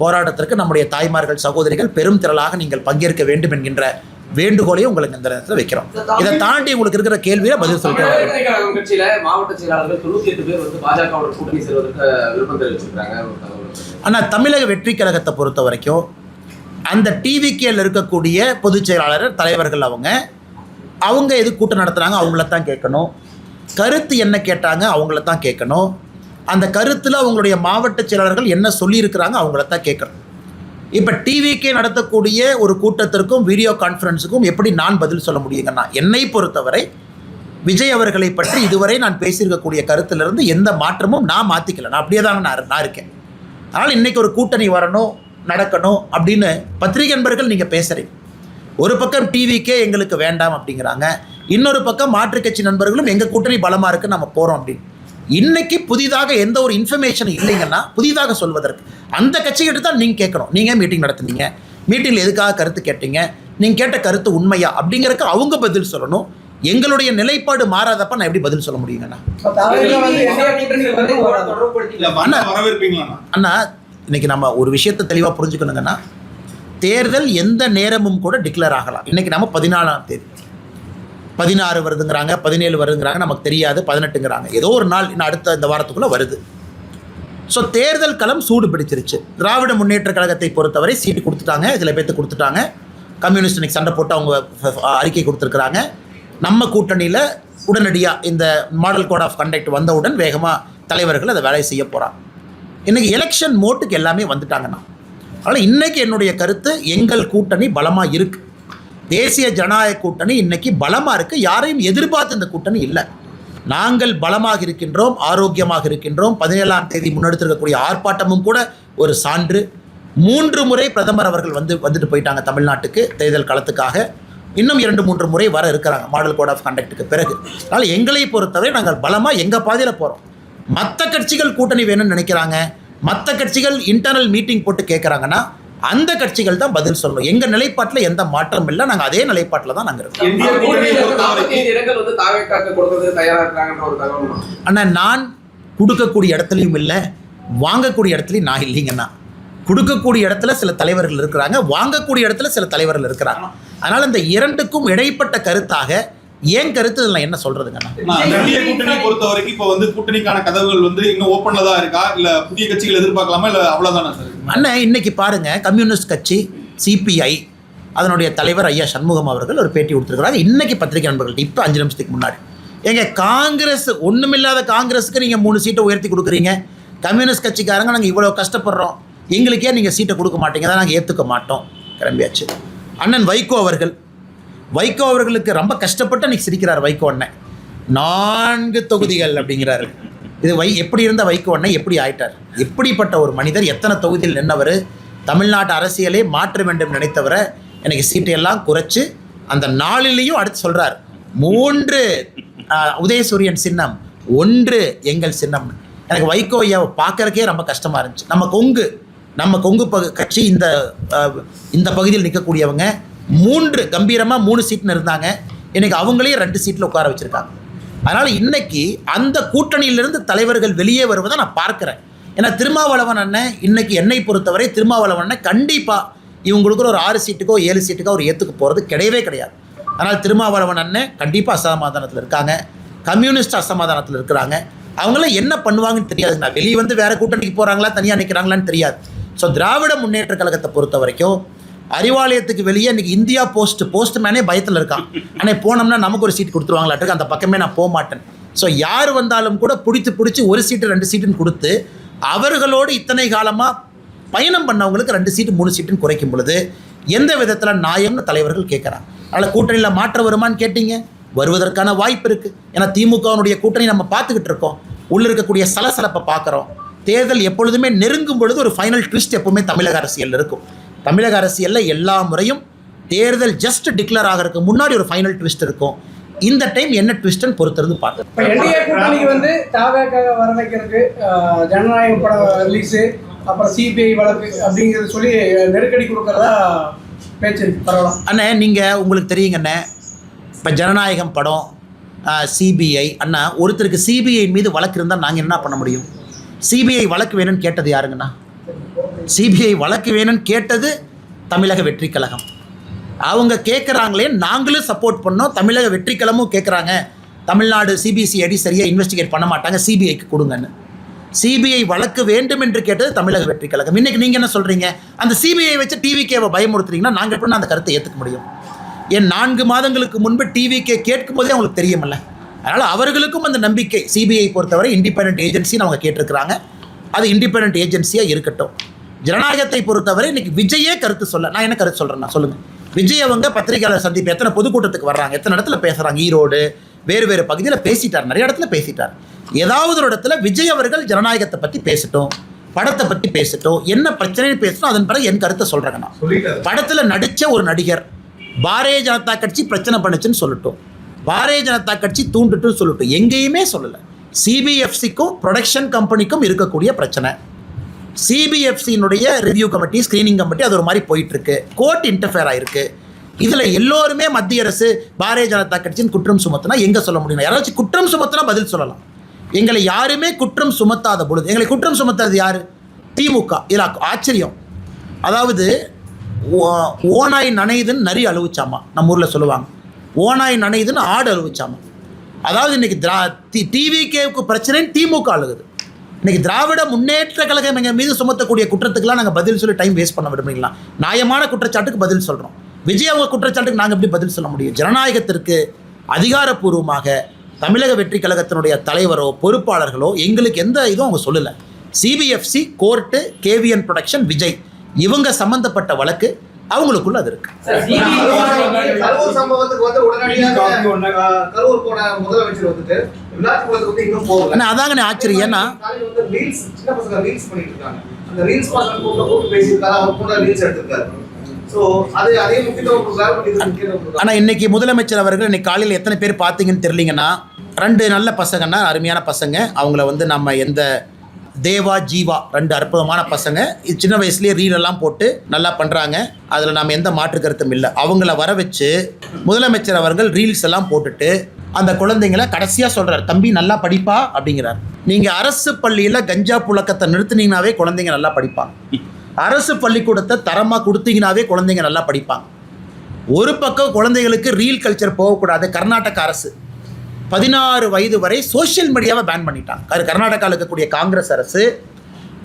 போராட்டத்திற்கு நம்முடைய தாய்மார்கள் சகோதரிகள் பெரும் திரளாக நீங்கள் பங்கேற்க வேண்டும் என்கின்ற வேண்டுகோளையும் உங்களுக்கு இந்த நேரத்தில் வைக்கிறோம். இதை தாண்டி உங்களுக்கு இருக்கிற கேள்வியை பதில் சொல்கிறேன். கட்சியில மாவட்ட செயலாளர்கள் 98 பேர் வந்து பாஜகவோட கூட்டணி சேர்வதற்கு விருப்பம் தெரிவிச்சிருக்காங்க. ஆனால் தமிழக வெற்றி கழகத்தை பொறுத்த வரைக்கும் அந்த டிவிகேல இருக்கக்கூடிய பொதுச் செயலாளர் தலைவர்கள் அவங்க எது கூட்டம் நடத்துகிறாங்க அவங்கள தான் கேட்கணும். கருத்து என்ன கேட்டாங்க அவங்கள தான் கேட்கணும். அந்த கருத்தில் அவங்களுடைய மாவட்ட செயலாளர்கள் என்ன சொல்லியிருக்கிறாங்க அவங்கள தான் கேட்கணும். இப்போ டிவிகே நடத்தக்கூடிய ஒரு கூட்டத்திற்கும் வீடியோ கான்ஃபரன்ஸுக்கும் எப்படி நான் பதில் சொல்ல முடியுங்கன்னா, என்னை பொறுத்தவரை விஜய் அவர்களை பற்றி இதுவரை நான் பேசியிருக்கக்கூடிய கருத்திலிருந்து எந்த மாற்றமும் நான் மாற்றிக்கல. நான் அப்படியே தான் நான் இருக்கேன். அதனால் இன்றைக்கி ஒரு கூட்டணி வரணும் நடக்கணும் அப்படின்னு பத்திரிகை நண்பர்கள் நீங்கள் பேசுகிறீங்க. ஒரு பக்கம் டிவிக்கே எங்களுக்கு வேண்டாம் அப்படிங்கிறாங்க, இன்னொரு பக்கம் மாற்றுக் கட்சி நண்பர்களும் எங்கள் கூட்டணி பலமாக இருக்குது நம்ம போகிறோம் அப்படின்னு. இன்றைக்கி புதிதாக எந்த ஒரு இன்ஃபர்மேஷன் இல்லைங்கன்னா புதிதாக சொல்வதற்கு அந்த கட்சிகிட்ட தான் நீங்கள் கேட்கணும். நீங்கள் மீட்டிங் நடத்துனீங்க, மீட்டிங்கில் எதுக்காக கருத்து கேட்டீங்க, நீங்கள் கேட்ட கருத்து உண்மையா அப்படிங்கிறதுக்கு அவங்க பதில் சொல்லணும். எங்களுடைய நிலைப்பாடு மாறாதப்ப நான் எப்படி பதில் சொல்ல முடியுங்கண்ணா? அண்ணா இன்னைக்கு நம்ம ஒரு விஷயத்தை தெளிவாக புரிஞ்சுக்கணுங்கன்னா, தேர்தல் எந்த நேரமும் கூட டிக்ளேர் ஆகலாம். இன்றைக்கி நம்ம 14ஆம் தேதி, 16 வருதுங்கிறாங்க, 17 வருதுங்கிறாங்க, நமக்கு தெரியாது, 18ங்கிறாங்க. ஏதோ ஒரு நாள் இன்னும் அடுத்த இந்த வாரத்துக்குள்ளே வருது. ஸோ தேர்தல் களம் சூடு பிடிச்சிருச்சு. திராவிட முன்னேற்ற கழகத்தை பொறுத்தவரை சீட்டு கொடுத்துட்டாங்க, சில பேர்த்து கொடுத்துட்டாங்க. கம்யூனிஸ்ட் இன்னைக்கு சண்டை போட்டு அவங்க அறிக்கை கொடுத்துருக்குறாங்க. நம்ம கூட்டணியில் உடனடியாக இந்த மாடல் கோட் ஆஃப் கண்டக்ட் வந்தவுடன் வேகமாக தலைவர்கள் அதை வேலையை செய்ய போகிறாங்க. இன்றைக்கி எலெக்ஷன் மோட்டுக்கு எல்லாமே வந்துட்டாங்கண்ணா. அதனால் இன்றைக்கி என்னுடைய கருத்து, எங்கள் கூட்டணி பலமாக இருக்குது. தேசிய ஜனநாயக கூட்டணி இன்றைக்கி பலமாக இருக்குது. யாரையும் எதிர்பார்த்து இந்த கூட்டணி இல்லை. நாங்கள் பலமாக இருக்கின்றோம், ஆரோக்கியமாக இருக்கின்றோம். 17ஆம் தேதி முன்னெடுத்திருக்கக்கூடிய ஆர்ப்பாட்டமும் கூட ஒரு சான்று. 3 முறை பிரதமர் அவர்கள் வந்துட்டு போயிட்டாங்க தமிழ்நாட்டுக்கு தேர்தல் களத்துக்காக. இன்னும் 2-3 முறை வர இருக்கிறாங்க மாடல் கோட் ஆஃப் கண்டக்ட்டுக்கு பிறகு. அதனால் எங்களை பொறுத்தவரை நாங்கள் பலமாக எங்கள் பாதையில் போகிறோம். மற்ற கட்சிகள் கூட்டணி வேணும்னு நினைக்கிறாங்க, மற்ற கட்சிகள் இன்டர்னல் மீட்டிங் போட்டு கேட்குறாங்கன்னா அந்த கட்சிகள் தான் பதில் சொல்லணும். எங்கள் நிலைப்பாட்டில் எந்த மாற்றம் இல்லை, நாங்கள் அதே நிலைப்பாட்டில் தான் நாங்கள் இருக்கோம். ஆனால் நான் கொடுக்கக்கூடிய இடத்துலையும் இல்லை, வாங்கக்கூடிய இடத்துலையும் நான் இல்லைங்கண்ணா. கொடுக்கக்கூடிய இடத்துல சில தலைவர்கள் இருக்கிறாங்க, வாங்கக்கூடிய இடத்துல சில தலைவர்கள் இருக்கிறாங்க. அதனால் இந்த இரண்டுக்கும் இடைப்பட்ட கருத்தாக ஏன் கருத்து நான் என்ன சொல்றதுங்கண்ணா? கூட்டணி பொறுத்த வரைக்கும் இப்போ கூட்டணிக்கான கதவுகள் இன்னும் ஓப்பன்ல தான் இருக்கா, இல்ல புதிய கட்சிகள் எதிர்பார்க்கலாமா, இல்ல அவ்வளவுதானா சார்? அண்ணன் இன்னைக்கு பாருங்க, கம்யூனிஸ்ட் கட்சி சிபிஐ அதனுடைய தலைவர் ஐயா சண்முகம் அவர்கள் ஒரு பேட்டி கொடுத்துருக்காங்க இன்னைக்கு பத்திரிகை நண்பர்கள். இப்போ 5 நிமிஷத்துக்கு முன்னாடி எங்க காங்கிரஸ் ஒண்ணுமில்லாத காங்கிரஸுக்கு நீங்க 3 சீட்டை உயர்த்தி கொடுக்குறீங்க, கம்யூனிஸ்ட் கட்சிக்காரங்க நாங்கள் இவ்வளோ கஷ்டப்படுறோம், எங்களுக்கே நீங்கள் சீட்டை கொடுக்க மாட்டீங்க, தான் நாங்கள் ஏற்றுக்க மாட்டோம், கிளம்பியாச்சு. அண்ணன் வைகோ அவர்களுக்கு ரொம்ப கஷ்டப்பட்டு அன்றைக்கி சிரிக்கிறார் வைகோ அண்ணன். 4 தொகுதிகள் அப்படிங்கிறாரு. இது எப்படி இருந்த வைகோ அண்ணன் எப்படி ஆயிட்டார்? எப்படிப்பட்ட ஒரு மனிதர், எத்தனை தொகுதியில் நின்றவர், தமிழ்நாட்டு அரசியலே மாற்ற வேண்டும் நினைத்தவரை எனக்கு சீட்டையெல்லாம் குறைச்சி அந்த 4லேயும் அடுத்து சொல்கிறார் 3 உதயசூரியன் சின்னம், 1 எங்கள் சின்னம். எனக்கு வைகோ ஐயாவை பார்க்குறக்கே ரொம்ப கஷ்டமாக இருந்துச்சு. நம்ம கொங்கு கட்சி இந்த பகுதியில் நிற்கக்கூடியவங்க 3 கம்பீரமாக 3 சீட்னு இருந்தாங்க. இன்றைக்கி அவங்களே 2 சீட்டில் உட்கார வச்சுருக்காங்க. அதனால் இன்றைக்கி அந்த கூட்டணியிலிருந்து தலைவர்கள் வெளியே வருவதை நான் பார்க்குறேன். ஏன்னா திருமாவளவன் அண்ணன் இன்றைக்கி என்னை பொறுத்தவரை திருமாவளவன் அண்ணன் கண்டிப்பாக இவங்களுக்கு ஒரு 6 சீட்டுக்கோ 7 சீட்டுக்கோ ஒரு ஏற்றுக்கு போகிறது கிடையவே கிடையாது. அதனால் திருமாவளவன் அண்ணன் கண்டிப்பாக அசமாதானத்தில் இருக்காங்க, கம்யூனிஸ்ட் அசமாதானத்தில் இருக்கிறாங்க. அவங்களாம் என்ன பண்ணுவாங்கன்னு தெரியாதுங்கண்ணா. வெளியே வேறு கூட்டணிக்கு போகிறாங்களா தனியாக நிற்கிறாங்களான்னு தெரியாது. ஸோ திராவிட முன்னேற்ற கழகத்தை பொறுத்த வரைக்கும் அறிவாலயத்துக்கு வெளியே இன்றைக்கி இந்தியா போஸ்ட் மேனே பயத்தில் இருக்கான். ஆனால் போனோம்னா நமக்கு ஒரு சீட் கொடுத்துருவாங்களாட்டுக்கு, அந்த பக்கமே நான் போக மாட்டேன். ஸோ யார் வந்தாலும் கூட பிடிச்சி 1 சீட்டு 2 சீட்டுன்னு கொடுத்து அவர்களோடு இத்தனை காலமாக பயணம் பண்ணவங்களுக்கு 2 சீட்டு 3 சீட்டுன்னு குறைக்கும் பொழுது எந்த விதத்தில் நியாயம்னு தலைவர்கள் கேட்குறாங்க. அதனால் கூட்டணியில் மாற்றம் வருமானு கேட்டீங்க, வருவதற்கான வாய்ப்பு இருக்குது. ஏன்னா திமுகவினுடைய கூட்டணி நம்ம பார்த்துக்கிட்டு இருக்கோம், உள்ளே இருக்கக்கூடிய சலசலப்பை பார்க்குறோம். தேர்தல் எப்பொழுதுமே நெருங்கும் பொழுது ஒரு ஃபைனல் ட்விஸ்ட் எப்பவுமே தமிழக அரசியல் இருக்கும். தமிழக அரசியலில் எல்லா முறையும் தேர்தல் ஜஸ்ட் டிக்ளேர் ஆகிறதுக்கு முன்னாடி ஒரு ஃபைனல் ட்விஸ்ட் இருக்கும். இந்த டைம் என்ன ட்விஸ்ட்னு பொறுத்திருந்து பார்க்கலாம். இப்போ என்டிஏ கூட்டணிக்கு தாவேக்காக வர வைக்கிறதுக்கு ஜனநாயக படம் ரிலீஸு, அப்புறம் சிபிஐ வழக்கு அப்படிங்கிறது சொல்லி நெருக்கடி கொடுக்கறதா பேச்சு பரவலாம். அண்ணே, நீங்கள் உங்களுக்கு தெரியுங்கண்ணே, இப்போ ஜனநாயகம் படம் சிபிஐ. அண்ணா, ஒருத்தருக்கு சிபிஐ மீது வழக்கு இருந்தால் நாங்கள் என்ன பண்ண முடியும்? சிபிஐ வழக்கு வேணும்னு கேட்டது யாருங்கண்ணா? சிபிஐ வழக்கு வேணும்னு கேட்டது தமிழக வெற்றி கழகம். அவங்க கேட்குறாங்களே, நாங்களும் சப்போர்ட் பண்ணோம். தமிழக வெற்றி கழகமும் கேட்குறாங்க, தமிழ்நாடு சிபிசிஐடி சரியாக இன்வெஸ்டிகேட் பண்ண மாட்டாங்க, சிபிஐக்கு கொடுங்கன்னு. சிபிஐ வழக்கு வேண்டும் என்று கேட்டது தமிழக வெற்றி கழகம். இன்றைக்கி நீங்கள் என்ன சொல்கிறீங்க? அந்த சிபிஐ வச்சு டிவிகேவை பயமுறுத்துறீங்கன்னா நாங்கள் எப்படி அந்த கருத்தை ஏற்றுக்க முடியும்? ஏன் 4 மாதங்களுக்கு முன்பு டிவிகே கேட்கும் போதே அவங்களுக்கு தெரியுமில்ல. அதனால் அவர்களுக்கும் அந்த நம்பிக்கை. சிபிஐ பொறுத்தவரை இண்டிபெண்டன்ட் ஏஜென்சின்னு அவங்க கேட்டிருக்கிறாங்க. அது இண்டிபெண்டன்ட் ஏஜென்சியாக இருக்கட்டும். ஜனநாயகத்தை பொறுத்தவரை இன்றைக்கி விஜயே கருத்து சொல்ல, நான் என்ன கருத்து சொல்கிறேன்னா சொல்லுங்கள். விஜய் அவங்க பத்திரிகையாளர் சந்திப்பு எத்தனை பொதுக்கூட்டத்துக்கு வர்றாங்க, எத்தனை இடத்துல பேசுகிறாங்க, ஈரோடு வேறு பகுதியில் பேசிட்டார், நிறைய இடத்துல பேசிட்டார். ஏதாவது ஒரு இடத்துல விஜய் அவர்கள் ஜனநாயகத்தை பற்றி பேசட்டும், படத்தை பற்றி பேசட்டும், என்ன பிரச்சனைன்னு பேசட்டும், அதன் பிறகு என் கருத்தை சொல்கிறேங்க. நான் படத்தில் நடித்த ஒரு நடிகர் பாரதிய ஜனதா கட்சி பிரச்சனை பண்ணுச்சுன்னு சொல்லட்டும், பாரதிய ஜனதா கட்சி தூண்டுட்டுன்னு சொல்லட்டும், எங்கேயுமே சொல்லலை. சிபிஎஃப்சிக்கும் ப்ரொடக்ஷன் கம்பெனிக்கும் இருக்கக்கூடிய பிரச்சனை. சிபிஎஃப்சியினுடைய ரிவ்யூ கமிட்டி, ஸ்க்ரீனிங் கமிட்டி, அது ஒரு மாதிரி போயிட்டுருக்கு. கோர்ட் இன்டர்ஃபியர் ஆகிருக்கு. இதில் எல்லோருமே மத்திய அரசு பாரதிய ஜனதா கட்சியின் குற்றம் சுமத்தினா எங்கே சொல்ல முடியும்? யாராச்சும் குற்றம் சுமத்தினா பதில் சொல்லலாம். எங்களை யாருமே குற்றம் சுமத்தாத பொழுது, எங்களை குற்றம் சுமத்தாது யார்? திமுக. இதில் ஆச்சரியம், அதாவது ஓனாய் நனைதுன்னு நரி அழுவிச்சாமா, நம்ம ஊரில் சொல்லுவாங்க. ஓனாய் நனைதுன்னு ஆடு அழுவிச்சாமா. அதாவது இன்றைக்கி டிவிகேவுக்கு பிரச்சனைன்னு திமுக அழுகுது. இன்றைக்கி திராவிட முன்னேற்ற கழகம் எங்கள் மீது சுமத்தக்கூடிய குற்றத்துக்கெல்லாம் நாங்கள் பதில் சொல்லி டைம் வேஸ்ட் பண்ண விடுறீங்களா? நியாயமான குற்றச்சாட்டுக்கு பதில் சொல்கிறோம். விஜய் அவங்க குற்றச்சாட்டுக்கு நாங்கள் எப்படி பதில் சொல்ல முடியும்? ஜனநாயகத்திற்கு அதிகாரப்பூர்வமாக தமிழக வெற்றி கழகத்தினுடைய தலைவரோ பொறுப்பாளர்களோ எங்களுக்கு எந்த இதுவும் அவங்க சொல்லலை. CBFC, court, KVN production, Vijay இவங்க சம்பந்தப்பட்ட வழக்கு அவங்களுக்குள்ள அது இருக்கு. கரூர் சம்பவத்துக்கு வந்து உடனடியாக கரூர் போன முதலமைச்சர் வந்துட்டு விளாத்திக்குளத்துக்கு இன்னும் போகல. அதாங்க ஆச்சரியம். ஏன்னா சின்ன பசங்க ரீல்ஸ் பண்ணிட்டு இருக்காங்க. அந்த ரீல்ஸ் பார்த்து கூப்பிட்டு பேசியிருக்காரு, அவர் கூட ரீல்ஸ் எடுத்திருக்காரு. ஆனால் இன்னைக்கு முதலமைச்சர் அவர்கள் இன்னைக்கு காலையில் எத்தனை பேர் பார்த்தீங்கன்னு தெரியலீங்கன்னா, 2 நல்ல பசங்கன்னா, அருமையான பசங்க. அவங்கள வந்து நம்ம எந்த தேவா, ஜீவா 2 அற்புதமான பசங்க. இது சின்ன வயசுலேயே ரீலெல்லாம் போட்டு நல்லா பண்ணுறாங்க. அதில் நம்ம எந்த மாற்று கருத்தும் இல்லை. அவங்கள வர வச்சு முதலமைச்சர் அவர்கள் ரீல்ஸ் எல்லாம் போட்டுட்டு அந்த குழந்தைங்களை கடைசியாக சொல்கிறார், தம்பி நல்லா படிப்பா அப்படிங்கிறார். நீங்கள் அரசு பள்ளியில் கஞ்சா புழக்கத்தை நிறுத்தினீங்கன்னாவே குழந்தைங்க நல்லா படிப்பாங்க. அரசு பள்ளிக்கூடத்தை தரமாக கொடுத்தீங்கன்னாவே குழந்தைங்க நல்லா படிப்பாங்க. ஒரு பக்கம் குழந்தைகளுக்கு ரீல் கல்ச்சர் போகக்கூடாது. கர்நாடக அரசு 16 வயது வரை சோஷியல் மீடியாவை பேன் பண்ணிட்டாங்க. கர்நாடகாவில் இருக்கக்கூடிய காங்கிரஸ் அரசு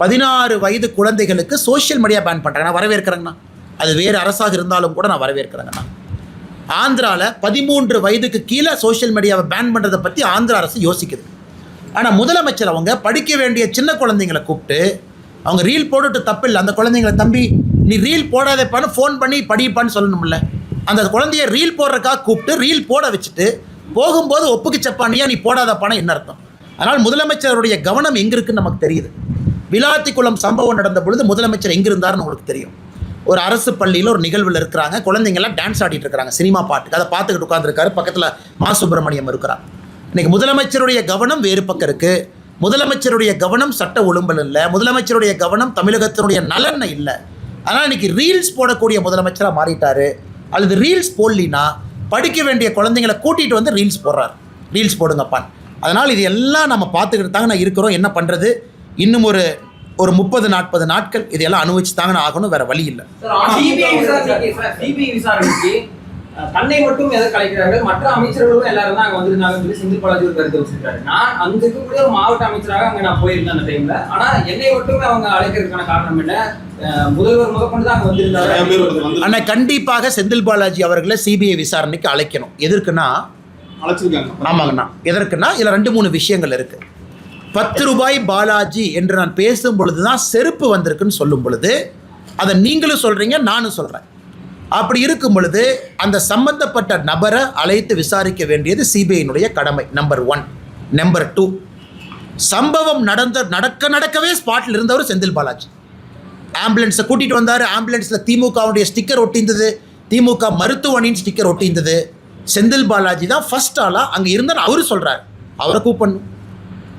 16 வயது குழந்தைகளுக்கு சோஷியல் மீடியா பேன் பண்ணுறாங்க. நான் வரவேற்கிறேங்கண்ணா. அது வேறு அரசாக இருந்தாலும் கூட நான் வரவேற்கிறேங்கண்ணா. ஆந்திராவில் 13 வயதுக்கு கீழே சோஷியல் மீடியாவை பேன் பண்ணுறதை பற்றி ஆந்திரா அரசு யோசிக்குது. ஆனால் முதலமைச்சர் அவங்க படிக்க வேண்டிய சின்ன குழந்தைங்களை கூப்பிட்டு அவங்க ரீல் போட்டுட்டு தப்பு இல்லை. அந்த குழந்தைங்களை, தம்பி நீ ரீல் போடாதப்பான்னு ஃபோன் பண்ணி படிப்பான்னு சொல்லணும்ல. அந்த குழந்தைய ரீல் போடுறதுக்காக கூப்பிட்டு ரீல் போட வச்சுட்டு போகும்போது ஒப்புக்கு சப்பானியா நீ போடாதப்பான என்ன அர்த்தம்? அதனால் முதலமைச்சருடைய கவனம் எங்கே இருக்குன்னு நமக்கு தெரியுது. விளாத்திக்குளம் சம்பவம் நடந்த பொழுது முதலமைச்சர் எங்கே இருந்தாருன்னு உங்களுக்கு தெரியும். ஒரு அரசு பள்ளியில் ஒரு நிகழ்வில் இருக்கிறாங்க. குழந்தைங்கள்லாம் டான்ஸ் ஆடிட்டு இருக்கிறாங்க சினிமா பாட்டுக்கு. அதை பார்த்துக்கிட்டு உட்காந்துருக்காரு. பக்கத்தில் மா சுப்பிரமணியம் இருக்கிறார். இன்றைக்கி முதலமைச்சருடைய கவனம் வேறு பக்கம் இருக்குது. முதலமைச்சருடைய கவனம் சட்ட ஒழுங்கல் இல்லை. முதலமைச்சருடைய கவனம் தமிழகத்தினுடைய நலன் இல்லை. அதனால் இன்றைக்கி ரீல்ஸ் போடக்கூடிய முதலமைச்சராக மாறிட்டார். அல்லது ரீல்ஸ் போடலினா படிக்க வேண்டிய குழந்தைங்களை கூட்டிகிட்டு வந்து ரீல்ஸ் போடுறார். ரீல்ஸ் போடுங்கப்பான். அதனால் இது எல்லாம் நம்ம பார்த்துக்கிட்டு தாங்க நான் இருக்கிறோம். என்ன பண்ணுறது? இன்னும் ஒரு 30-40 நாட்கள் இதெல்லாம் அனுபவிச்சு தாங்க ஆகணும். வேறு வழி இல்லை. சிபிஐ விசாரணைக்கு தன்னை மட்டும் எதை கலைக்கிறார்கள், மற்ற அமைச்சர்களும் எல்லாரும் தான் அங்கே வந்திருந்தாங்கன்னு சொல்லி செந்தில் பாலாஜி ஒரு கருத்து வச்சிருக்காரு. நான் அங்கே இருக்கக்கூடிய ஒரு மாவட்ட அமைச்சராக அங்கே நான் போயிருந்தேன் அந்த டைம்ல. ஆனால் என்னை மட்டுமே அவங்க அழைக்கிறதுக்கான காரணம் என்ன? முதல்வர் முதற்கொண்டு தான் அங்கே வந்திருந்தாரு. ஆனால் கண்டிப்பாக செந்தில் பாலாஜி அவர்களை சிபிஐ விசாரணைக்கு அழைக்கணும். எதற்குன்னா அழைச்சிருக்காங்க. ஆமாங்கண்ணா. எதற்குன்னா இதில் 2-3 விஷயங்கள் இருக்குது. 10 ரூபாய் பாலாஜி என்று நான் பேசும் பொழுது தான் செருப்பு வந்திருக்குன்னு சொல்லும் பொழுது அதை நீங்களும் சொல்கிறீங்க, நானும் சொல்கிறேன். அப்படி இருக்கும் பொழுது அந்த சம்பந்தப்பட்ட நபரை அழைத்து விசாரிக்க வேண்டியது சிபிஐனுடைய கடமை. நம்பர் 1. நம்பர் 2, சம்பவம் நடக்கவே ஸ்பாட்டில் இருந்தவர் செந்தில் பாலாஜி. ஆம்புலன்ஸை கூட்டிகிட்டு வந்தார். ஆம்புலன்ஸில் திமுகவுடைய ஸ்டிக்கர் ஒட்டியிருந்தது, திமுக மருத்துவமனையின் ஸ்டிக்கர் ஒட்டியிருந்தது. செந்தில் பாலாஜி தான் ஃபர்ஸ்ட் ஆளாக அங்கே இருந்தார். அவரு சொல்கிறார், அவரை கூப்பிடணும்.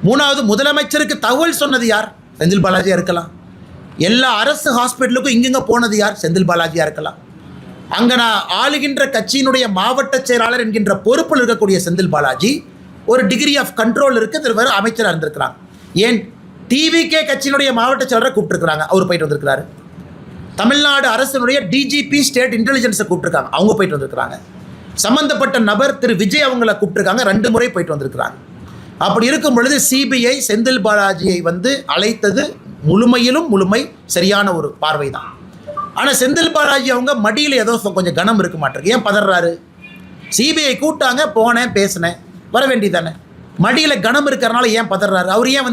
3வது, முதலமைச்சருக்கு தகவல் சொன்னது யார்? செந்தில் பாலாஜியாக இருக்கலாம். எல்லா அரசு ஹாஸ்பிட்டலுக்கும் இங்கெங்கே போனது யார்? செந்தில் பாலாஜியாக இருக்கலாம். அங்கே நான் ஆளுகின்ற கட்சியினுடைய மாவட்ட செயலாளர் என்கின்ற பொறுப்பில் இருக்கக்கூடிய செந்தில் பாலாஜி ஒரு டிகிரி ஆஃப் கண்ட்ரோல் இருக்குது, திருவாரு அமைச்சராக இருந்திருக்கிறாங்க. ஏன் டிவிகே கட்சியினுடைய மாவட்ட செயலரை கூப்பிட்டுருக்குறாங்க, அவர் போயிட்டு வந்திருக்கிறாரு. தமிழ்நாடு அரசினுடைய டிஜிபி ஸ்டேட் இன்டெலிஜென்ஸை கூப்பிட்டுருக்காங்க, அவங்க போயிட்டு வந்திருக்கிறாங்க. சம்பந்தப்பட்ட நபர் திரு விஜய் அவங்கள கூப்பிட்டுருக்காங்க, 2 முறை போயிட்டு வந்திருக்கிறாங்க. அப்படி இருக்கும் பொழுது சிபிஐ செந்தில் பாலாஜியை அழைத்தது முழுமை சரியான ஒரு பார்வை தான். ஆனால் செந்தில் பாலாஜி அவங்க மடியில் ஏதோ கொஞ்சம் கனம் இருக்க மாட்டிருக்கு. ஏன் பதறாரு? சிபிஐ கூப்பிட்டாங்க, போனேன், பேசினேன், வர வேண்டியதானே. மடியில் கனம் இருக்கிறனால ஏன் பதறாரு? அவர் ஏன்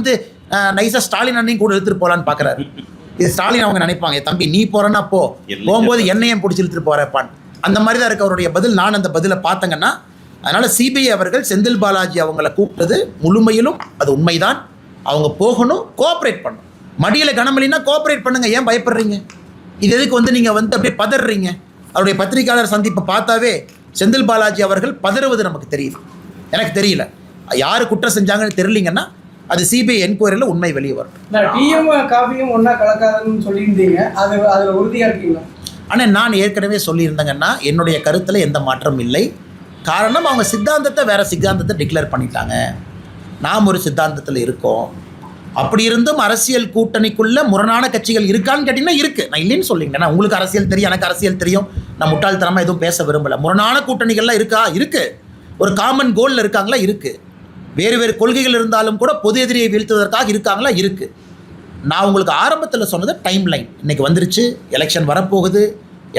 நைஸாக ஸ்டாலின் அண்ணையும் கூட இழுத்துட்டு போகலான்னு பார்க்குறாரு. இது ஸ்டாலின் அவங்க நினைப்பாங்க, தம்பி நீ போகிறேன்னா போகும்போது என்னையும் பிடிச்சி இழுத்துட்டு போகிறப்பான். அந்த மாதிரி தான் இருக்க அவருடைய பதில். நான் அந்த பதிலை பார்த்தங்கன்னா, அதனால் சிபிஐ அவர்கள் செந்தில் பாலாஜி அவங்கள கூப்பிட்டது முழுமையிலும் அது உண்மைதான். அவங்க போகணும், கோஆப்ரேட் பண்ணணும். மடியில் கனம் இல்லைன்னா கோஆப்ரேட் பண்ணுங்கள், ஏன் பயப்படுறீங்க? இது எதுக்கு நீங்கள் அப்படியே பதறீங்க? அவருடைய பத்திரிகையாளர் சந்திப்பை பார்த்தாவே செந்தில் பாலாஜி அவர்கள் பதறுவது நமக்கு தெரியுது. எனக்கு தெரியல யார் குற்றம் செஞ்சாங்கன்னு தெரியலீங்கன்னா அது சிபிஐ என்கொயரியில் உண்மை வெளியே வரும். டீயும் காஃபியும் ஒன்றா கலக்காதுன்னு சொல்லியிருந்தீங்க, அதில் உறுதியாக இருக்கீங்களா? ஆனால் நான் ஏற்கனவே சொல்லியிருந்தேங்கன்னா என்னுடைய கருத்தில் எந்த மாற்றம் இல்லை. காரணம், அவங்க சித்தாந்தத்தை வேறு சித்தாந்தத்தை டிக்ளேர் பண்ணிட்டாங்க, நாம் ஒரு சித்தாந்தத்தில் இருக்கோம். அப்படி இருந்தும் அரசியல் கூட்டணிக்குள்ளே முரணான கட்சிகள் இருக்கான்னு கேட்டிங்கன்னா இருக்குது. நான் இல்லைன்னு சொல்லிங்கன்னா, உங்களுக்கு அரசியல் தெரியும், எனக்கு அரசியல் தெரியும், நான் முட்டாள்தனமாக எதுவும் பேச விரும்பலை. முரணான கூட்டணிகள்லாம் இருக்கா? இருக்குது. ஒரு காமன் கோலில் இருக்காங்களா? இருக்குது. வேறு வேறு கொள்கைகள் இருந்தாலும் கூட பொது எதிரியை வீழ்த்துவதற்காக இருக்காங்களா? இருக்குது. நான் உங்களுக்கு ஆரம்பத்தில் சொன்னது டைம் லைன் இன்றைக்கி வந்துருச்சு. எலெக்ஷன் வரப்போகுது,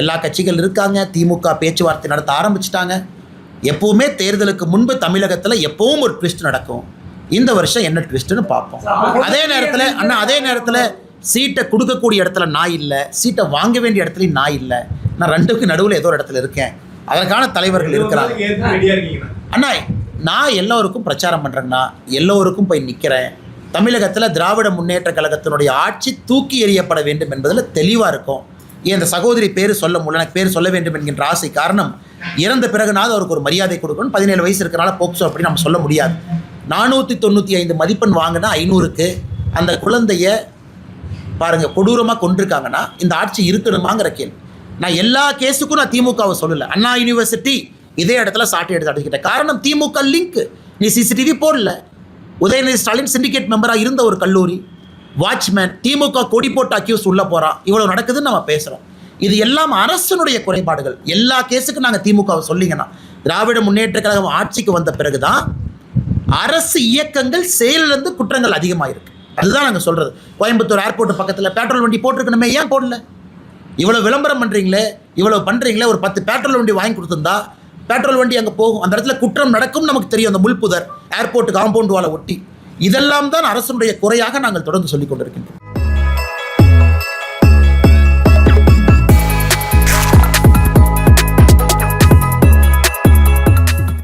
எல்லா கட்சிகள் இருக்காங்க, திமுக பேச்சுவார்த்தை நடத்த ஆரம்பிச்சிட்டாங்க. எப்போவுமே தேர்தலுக்கு முன்பு தமிழகத்தில் எப்பவும் ஒரு ட்விஸ்ட் நடக்கும். இந்த வருஷம் என்ன ட்விஸ்ட்டுன்னு பார்ப்போம். அதே நேரத்தில் சீட்டை கொடுக்கக்கூடிய இடத்துல நான் இல்லை, சீட்டை வாங்க வேண்டிய இடத்துலையும் நான் இல்லை. நான் ரெண்டுக்கும் நடுவில் ஏதோ ஒரு இடத்துல இருக்கேன். அதற்கான தலைவர்கள் இருக்கிறாங்க. அண்ணா, நான் எல்லோருக்கும் பிரச்சாரம் பண்ணுறேங்கண்ணா, எல்லோருக்கும் போய் நிற்கிறேன். தமிழகத்தில் திராவிட முன்னேற்ற கழகத்தினுடைய ஆட்சி தூக்கி எறியப்பட வேண்டும் என்பதில் தெளிவாக இருக்கும். ஏன் இந்த சகோதரி பேர் சொல்ல முடியல, எனக்கு பேர் சொல்ல வேண்டும் என்கின்ற ஆசை. காரணம், இறந்த பிறகுனாவது அவருக்கு ஒரு மரியாதை கொடுக்கணும். 17 வயசு இருக்கிறனால போக்சோ அப்படின்னு நம்ம சொல்ல முடியாது. 495 மதிப்பெண் வாங்கினா 500க்கு அந்த குழந்தைய பாருங்கள் கொடூரமாக கொண்டிருக்காங்கன்னா இந்த ஆட்சி இருக்கணுமாங்கிற கேள்வி. நான் எல்லா கேஸுக்கும் நான் திமுகவை சொல்லலை. அண்ணா யூனிவர்சிட்டி இதே இடத்துல சாட்டை எடுத்து அடிக்கிட்டேன். காரணம், திமுக லிங்க். நீ சிசிடிவி போடல. உதயநிதி ஸ்டாலின் சிண்டிகேட் மெம்பராக இருந்த ஒரு கல்லூரி, வாட்ச்மேன், திமுக கொடி போட்டு அக்யூஸ் உள்ளே போகிறான். இவ்வளோ நடக்குதுன்னு நம்ம பேசுகிறோம். இது எல்லாம் அரசனுடைய குறைபாடுகள். எல்லா கேஸுக்கும் நாங்கள் திமுகவை சொல்லிங்கன்னா, திராவிட முன்னேற்ற கழகம் ஆட்சிக்கு வந்த பிறகு தான் அரசு இயக்கங்கள் செயலிலிருந்து குற்றங்கள் அதிகமாக இருக்குது. அதுதான் நாங்கள் சொல்கிறது. கோயம்புத்தூர் ஏர்போர்ட் பக்கத்தில் பெட்ரோல் வண்டி போட்டிருக்கணுமே, ஏன் போடல? இவ்வளோ விளம்பரம் பண்ணுறீங்களே, இவ்வளோ பண்ணுறீங்களே, ஒரு 10 பெட்ரோல் வண்டி வாங்கி கொடுத்துருந்தா பெட்ரோல் வண்டி அங்கே போகும். அந்த இடத்துல குற்றம் நடக்கும் நமக்கு தெரியும். அந்த முள்புதர் ஏர்போர்ட் காம்பவுண்ட் வாலை ஒட்டி இதெல்லாம் தான் அரசனுடைய குறையாக நாங்கள் தொடர்ந்து சொல்லிக் கொண்டிருக்கின்றோம்.